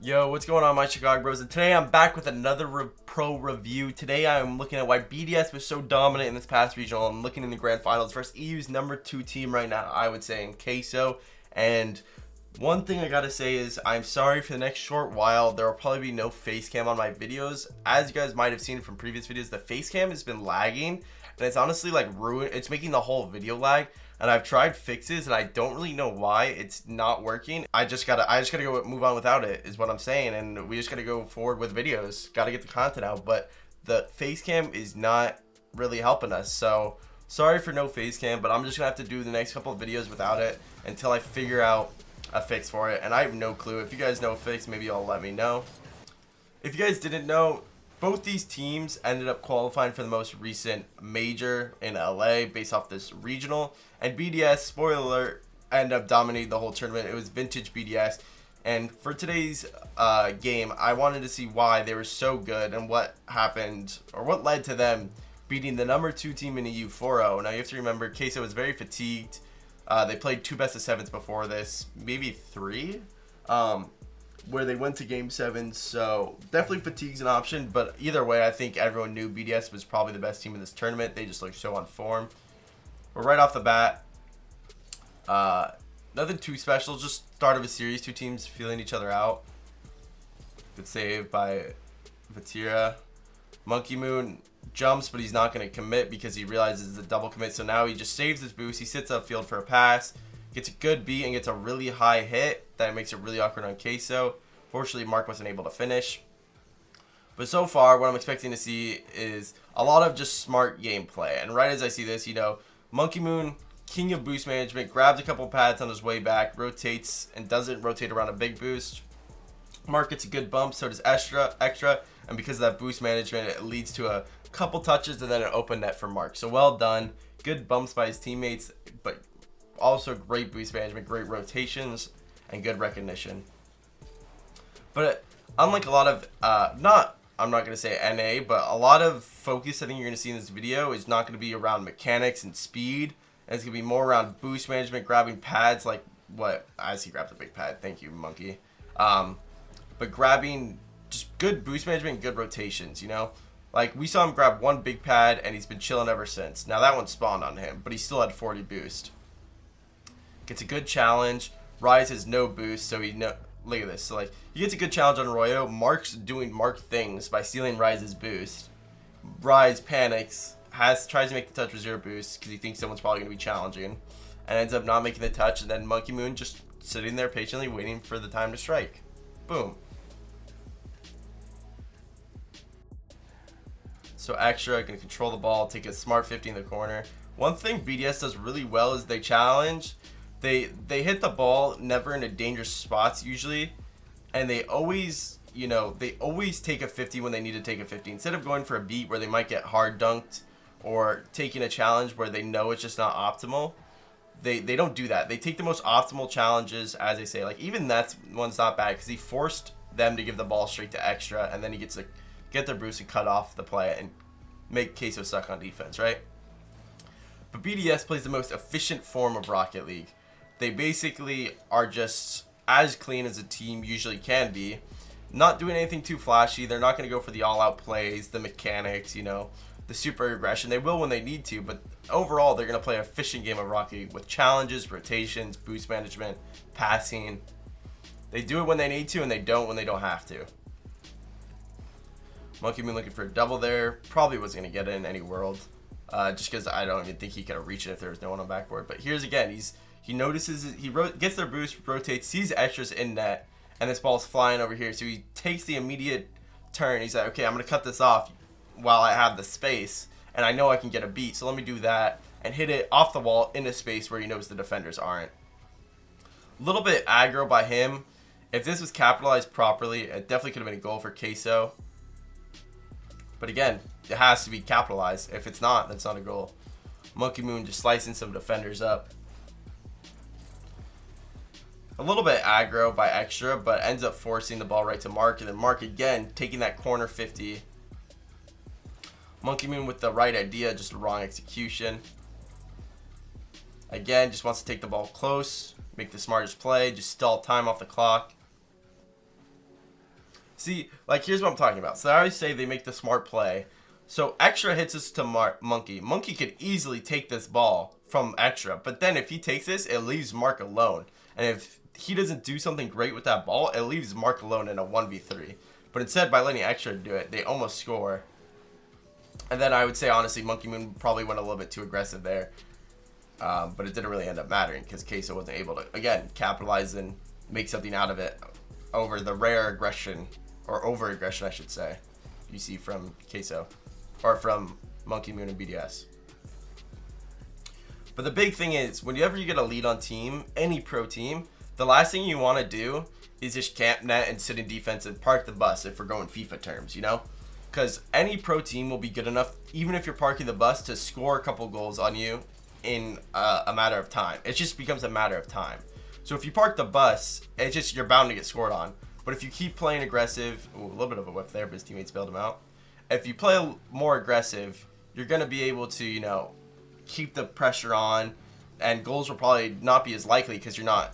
Yo, what's going on, my Chicago bros? And today I'm back with another pro review. Today I'm looking at why BDS was so dominant in this past regional. I'm looking in the grand finals versus EU's number 2 team right now, I would say, in Queso. And one thing I gotta say is I'm sorry for the next short while. There will probably be no face cam on my videos. As you guys might have seen from previous videos, the face cam has been lagging. And it's honestly like it's making the whole video lag. And I've tried fixes and I don't really know why it's not working. I just gotta go move on without it is what I'm saying, and we just gotta go forward with videos. Gotta get the content out, but the face cam is not really helping us. So sorry for no face cam, but I'm just gonna have to do the next couple of videos without it until I figure out a fix for it. And I have no clue. If you guys know a fix, maybe y'all let me know. If you guys didn't know, both these teams ended up qualifying for the most recent major in LA based off this regional. And BDS, spoiler alert, ended up dominating the whole tournament. It was vintage BDS. And for today's game, I wanted to see why they were so good and what happened or what led to them beating the number 2 team in EU 4-0. Now you have to remember, Queso was very fatigued. They played 2 best of 7s before this, maybe 3. Where they went to game 7, so definitely fatigue's an option, but either way, I think everyone knew BDS was probably the best team in this tournament. They just looked so on form. But right off the bat, nothing too special, just start of a series, 2 teams feeling each other out. Good save by Vatira. Monkey Moon jumps, but he's not going to commit because he realizes it's a double commit, so now he just saves his boost. He sits upfield for a pass. Gets a good beat and gets a really high hit. That makes it really awkward on Queso. Fortunately, Mark wasn't able to finish. But so far, what I'm expecting to see is a lot of just smart gameplay. And right as I see this, Monkey Moon, king of boost management, grabs a couple pads on his way back, rotates, and doesn't rotate around a big boost. Mark gets a good bump, so does Extra. And because of that boost management, it leads to a couple touches and then an open net for Mark. So well done. Good bumps by his teammates, but also great boost management, great rotations, and good recognition. But unlike a lot of, I'm not going to say NA, but a lot of focus I think you're going to see in this video is not going to be around mechanics and speed. And it's going to be more around boost management, grabbing pads like what, I see grabbed a big pad. Thank you, Monkey. But grabbing just good boost management and good rotations, Like, we saw him grab one big pad, and he's been chilling ever since. Now, that one spawned on him, but he still had 40 boost. Gets a good challenge. Rise has no boost, so look at this. So like he gets a good challenge on Royo. Mark's doing Mark things by stealing Rise's boost. Rise panics, tries to make the touch with 0 boost because he thinks someone's probably gonna be challenging, and ends up not making the touch. And then Monkey Moon just sitting there patiently waiting for the time to strike. Boom. So Extra can control the ball, take a smart 50 in the corner. One thing BDS does really well is they challenge. They hit the ball never in a dangerous spots usually, and they always take a 50 when they need to take a 50 instead of going for a beat where they might get hard dunked or taking a challenge where they know it's just not optimal. They don't do that. They take the most optimal challenges, as they say. Like even that one's not bad because he forced them to give the ball straight to Extra, and then he gets to get their boost and cut off the play and make Queso suck on defense, right? But BDS plays the most efficient form of Rocket League. They basically are just as clean as a team usually can be. Not doing anything too flashy. They're not going to go for the all-out plays, the mechanics, the super aggression. They will when they need to, but overall they're going to play an efficient game of Rocket League with challenges, rotations, boost management, passing. They do it when they need to, and they don't when they don't have to. Monkey Moon looking for a double there. Probably wasn't going to get it in any world. Just because I don't even think he could have reached it if there was no one on backboard. But here's again, he notices, gets their boost, rotates, sees Extras in net, and this ball's flying over here. So he takes the immediate turn. He's like, okay, I'm going to cut this off while I have the space, and I know I can get a beat. So let me do that and hit it off the wall into space where he knows the defenders aren't. A little bit aggro by him. If this was capitalized properly, it definitely could have been a goal for Queso. But again, it has to be capitalized. If it's not, that's not a goal. Monkey Moon just slicing some defenders up. A little bit aggro by Extra, but ends up forcing the ball right to Mark, and then Mark again taking that corner 50. Monkey Moon with the right idea, just a wrong execution. Again, just wants to take the ball close, make the smartest play, just stall time off the clock. See, like, here's what I'm talking about. So I always say they make the smart play. So Extra hits this to Monkey. Monkey could easily take this ball from Extra, but then if he takes this, it leaves Mark alone. And if he doesn't do something great with that ball, it leaves Mark alone in a 1v3. But instead, by letting Extra do it, they almost score. And then I would say, honestly, Monkey Moon probably went a little bit too aggressive there. But it didn't really end up mattering because Queso wasn't able to, again, capitalize and make something out of it over the rare aggression, or over-aggression, I should say, you see from Queso, or from Monkey Moon and BDS. But the big thing is, whenever you get a lead on team, any pro team, the last thing you want to do is just camp net and sit in defense and park the bus if we're going FIFA terms, you know? Because any pro team will be good enough, even if you're parking the bus, to score a couple goals on you in a matter of time. It just becomes a matter of time. So if you park the bus, it's just, you're bound to get scored on. But if you keep playing aggressive, ooh, a little bit of a whip there, but his teammates bailed him out. If you play more aggressive, you're going to be able to, you know, keep the pressure on, and goals will probably not be as likely because you're not,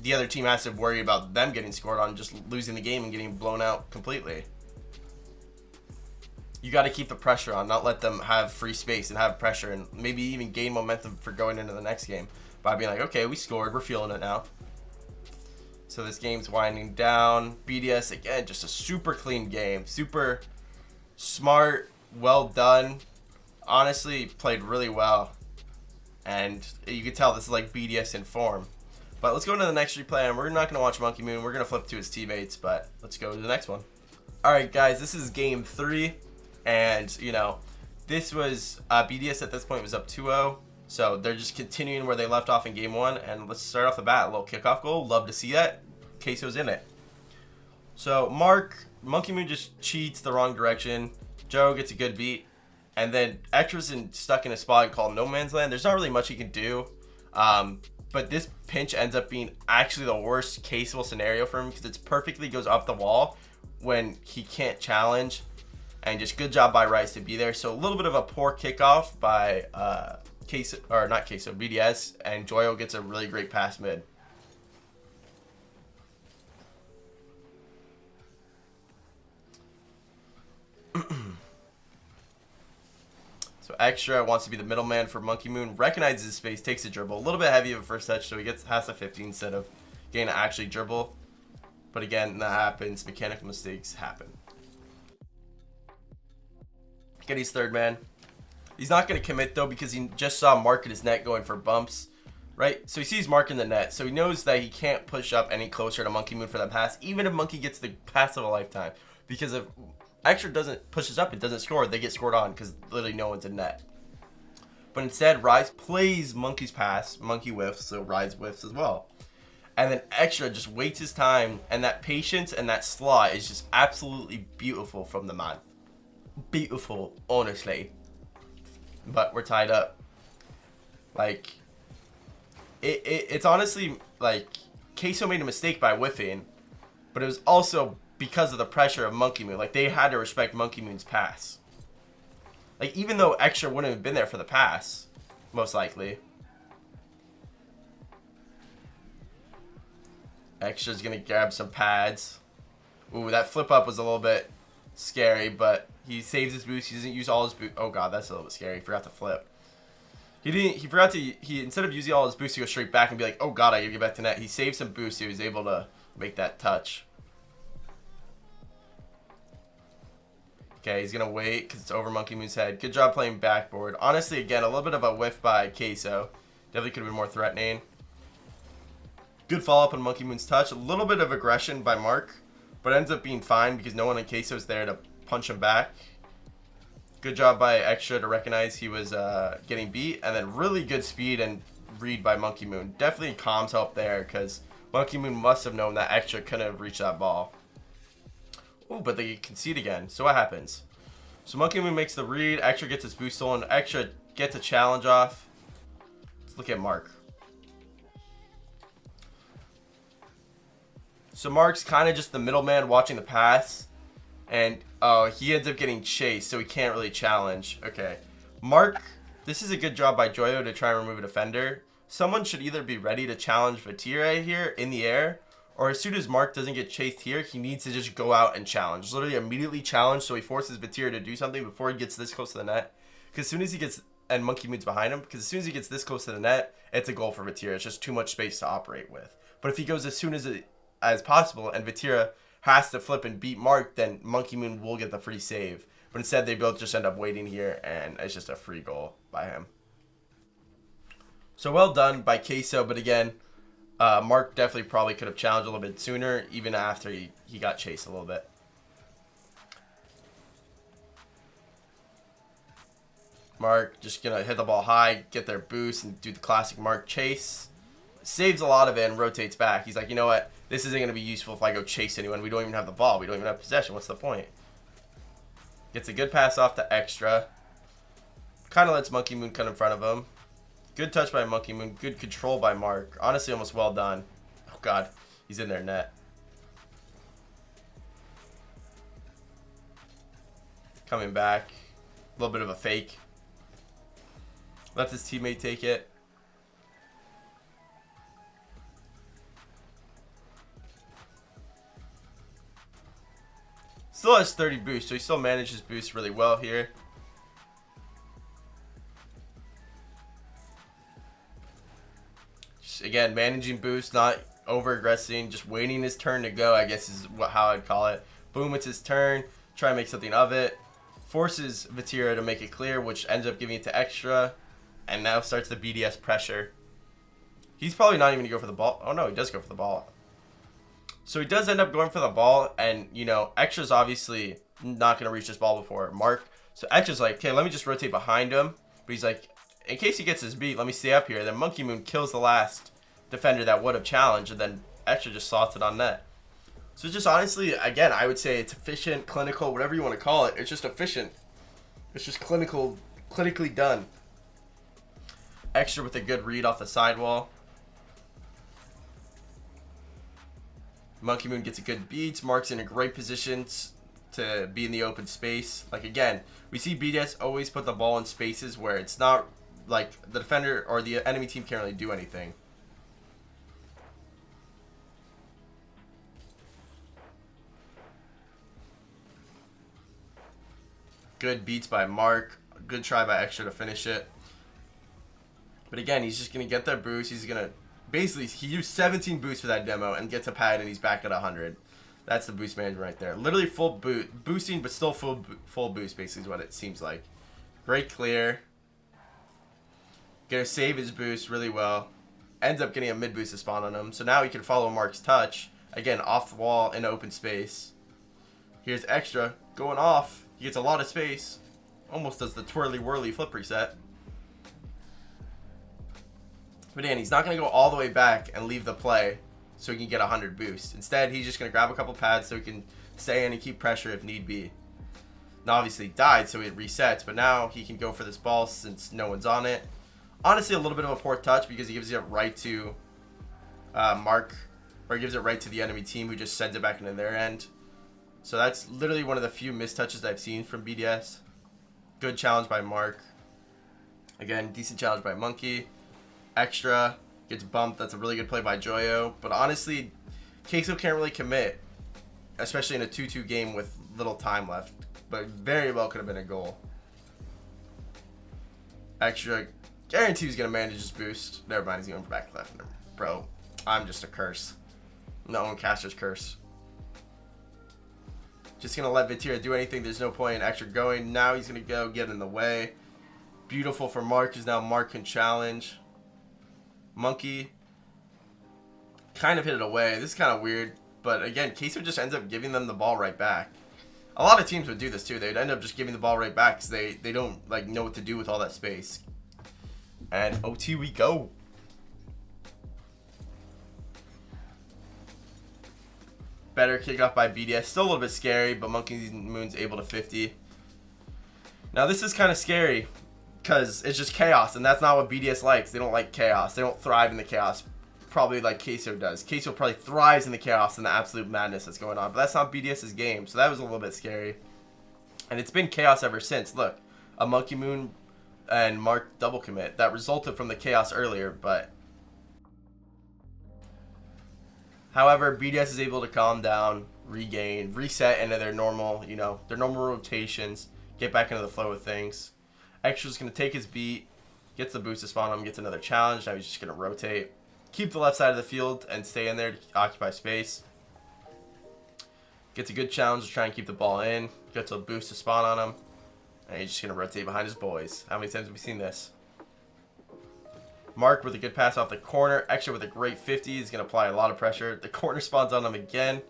the other team has to worry about them getting scored on, just losing the game and getting blown out completely. You got to keep the pressure on, not let them have free space and have pressure, and maybe even gain momentum for going into the next game by being like, okay, we scored, we're feeling it now. So this game's winding down. BDS, again, just a super clean game. Super smart, well done. Honestly, played really well. And you can tell this is like BDS in form. But let's go into the next replay, and we're not going to watch Monkey Moon. We're going to flip to his teammates, but let's go to the next one. Alright, guys, this is game 3. And, you know, this was, BDS at this point was up 2-0. So they're just continuing where they left off in game 1. And let's start off the bat. A little kickoff goal. Love to see that. Queso's in it. So Monkey Moon just cheats the wrong direction. Joe gets a good beat. And then Extra's stuck in a spot called No Man's Land. There's not really much he can do. But this pinch ends up being actually the worst caseable scenario for him because it perfectly goes up the wall when he can't challenge. And just good job by Rice to be there. So a little bit of a poor kickoff by Queso, or not Queso, BDS, and Joyo gets a really great pass mid. So Extra wants to be the middleman for Monkey Moon, recognizes his space, takes a dribble. A little bit heavy of a first touch, so he has a 50 instead of getting to actually dribble. But again, that happens. Mechanical mistakes happen. Get his third man. He's not going to commit, though, because he just saw Mark in his net going for bumps, right? So he sees Mark in the net, so he knows that he can't push up any closer to Monkey Moon for that pass, even if Monkey gets the pass of a lifetime. Because if Extra pushes up, it doesn't score, they get scored on because literally no one's in net. But instead, Rise plays Monkey's pass, Monkey whiffs, so Rise whiffs as well. And then Extra just waits his time, and that patience and that slot is just absolutely beautiful from the man. Beautiful, honestly. But we're tied up. Like, it's honestly, like, Queso made a mistake by whiffing, but it was also because of the pressure of Monkey Moon. Like, they had to respect Monkey Moon's pass. Like, even though Extra wouldn't have been there for the pass, most likely. Extra's gonna grab some pads. Ooh, that flip up was a little bit scary, but he saves his boost. He doesn't use all his boost. Oh god, that's a little bit scary. He forgot to flip. He instead of using all his boost to go straight back and be like, oh god, I gotta get back to net. He saved some boost, so he was able to make that touch. Okay, he's gonna wait because it's over Monkey Moon's head. Good job playing backboard. Honestly, again, a little bit of a whiff by Queso. Definitely could have been more threatening. Good follow-up on Monkey Moon's touch. A little bit of aggression by Mark, but ends up being fine because no one in Queso's there to punch him back. Good job by Extra to recognize he was getting beat, and then really good speed and read by Monkey Moon. Definitely comms help there because Monkey Moon must have known that Extra couldn't have reached that ball. Oh, but they concede again. So what happens? So Monkey Moon makes the read. Extra gets his boost stolen. Extra gets a challenge off. Let's look at Mark. So Mark's kind of just the middleman watching the pass. And he ends up getting chased, so he can't really challenge. Okay. Mark, this is a good job by Joyo to try and remove a defender. Someone should either be ready to challenge Vatira here in the air, or as soon as Mark doesn't get chased here, he needs to just go out and challenge. Literally immediately challenge, so he forces Vatira to do something before he gets this close to the net. Because as soon as he gets, and Monkey Moon's behind him, because as soon as he gets this close to the net, it's a goal for Vatira. It's just too much space to operate with. But if he goes as soon as possible, and Vatira has to flip and beat Mark, then Monkey Moon will get the free save. But instead, they both just end up waiting here, and it's just a free goal by him. So well done by Queso, but again, Mark definitely probably could have challenged a little bit sooner, even after he got chased a little bit. Mark just going to hit the ball high, get their boost, and do the classic Mark chase. Saves a lot of it and rotates back. He's like, you know what? This isn't going to be useful if I go chase anyone. We don't even have the ball. We don't even have possession. What's the point? Gets a good pass off to Extra. Kind of lets Monkey Moon cut in front of him. Good touch by Monkey Moon. Good control by Mark. Honestly, almost well done. Oh, God. He's in their net. Coming back. A little bit of a fake. Lets his teammate take it. Still has 30 boost, so he still manages boost really well here. Again, managing boost, not over-aggressing, just waiting his turn to go, I guess is how I'd call it. Boom, it's his turn. Try and make something of it. Forces Vatira to make it clear, which ends up giving it to Extra. And now starts the BDS pressure. He's probably not even going to go for the ball. Oh, no, he does go for the ball. So he does end up going for the ball. And, you know, Extra's obviously not going to reach this ball before Mark. So Extra's like, okay, let me just rotate behind him. But he's like, in case he gets his beat, let me stay up here. Then Monkey Moon kills the last defender that would have challenged, and then Extra just slots it on net. So just honestly, again, I would say it's efficient, clinical, whatever you want to call it. It's just efficient. It's just clinically done. Extra with a good read off the sidewall. Monkey Moon gets a good beat. Mark's in a great position to be in the open space. Like, again, we see BDS always put the ball in spaces where it's not like the defender or the enemy team can't really do anything. Good beats by Mark. Good try by Extra to finish it. But again, he's just going to get that boost. He's going to basically, he used 17 boosts for that demo and gets a pad, and he's back at 100. That's the boost management right there. Literally full boosting, but still full boost, basically, is what it seems like. Great clear. Gonna save his boost really well. Ends up getting a mid boost to spawn on him. So now he can follow Mark's touch. Again, off the wall in open space. Here's Extra going off. He gets a lot of space. Almost does the twirly whirly flip reset. But again, he's not going to go all the way back and leave the play so he can get 100 boost. Instead, he's just going to grab a couple pads so he can stay in and keep pressure if need be. Now, obviously, he died, so it resets. But now he can go for this ball since no one's on it. Honestly, a little bit of a poor touch because he gives it right to Mark. Or he gives it right to the enemy team who just sends it back into their end. So that's literally one of the few missed touches I've seen from BDS. Good challenge by Mark. Again, decent challenge by Monkey. Extra gets bumped. That's a really good play by Joyo. But honestly, Queso can't really commit, especially in a 2-2 game with little time left. But very well could have been a goal. Extra, guarantee he's going to manage his boost. Never mind, he's going for back left. Bro, I'm just a curse. No one caster's curse. Just going to let Vatira do anything. There's no point in Extra going. Now he's going to go get in the way. Beautiful for Mark, because now Mark can challenge. Monkey kind of hit it away. This is kind of weird. But again, Queso just ends up giving them the ball right back. A lot of teams would do this too. They'd end up just giving the ball right back because they don't like know what to do with all that space. And OT we go. Better kickoff by BDS. Still a little bit scary, but Monkey Moon's able to 50. Now this is kind of scary because it's just chaos, and that's not what BDS likes. They don't like chaos. They don't thrive in the chaos, probably like Queso does. Queso probably thrives in the chaos and the absolute madness that's going on, but that's not BDS's game, so that was a little bit scary. And it's been chaos ever since. Look, a Monkey Moon and Mark double commit. That resulted from the chaos earlier, but However, BDS is able to calm down, regain, reset into their normal, their normal rotations, get back into the flow of things. Extra's going to take his beat, gets the boost to spawn him, gets another challenge. Now he's just going to rotate, keep the left side of the field, and stay in there to occupy space. Gets a good challenge to try and keep the ball in, gets a boost to spawn on him, and he's just going to rotate behind his boys. How many times have we seen this? Mark with a good pass off the corner. Extra with a great 50 is going to apply a lot of pressure. The corner spawns on him again,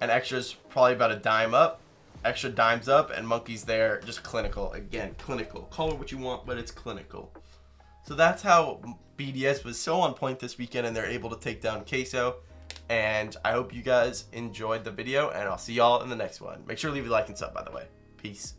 and Extra's probably about a dime up. Extra dimes up, and Monkey's there, just clinical. Again, clinical. Call it what you want, but it's clinical. So that's how BDS was so on point this weekend, and they're able to take down Queso. And I hope you guys enjoyed the video, and I'll see y'all in the next one. Make sure to leave a like and sub, by the way. Peace.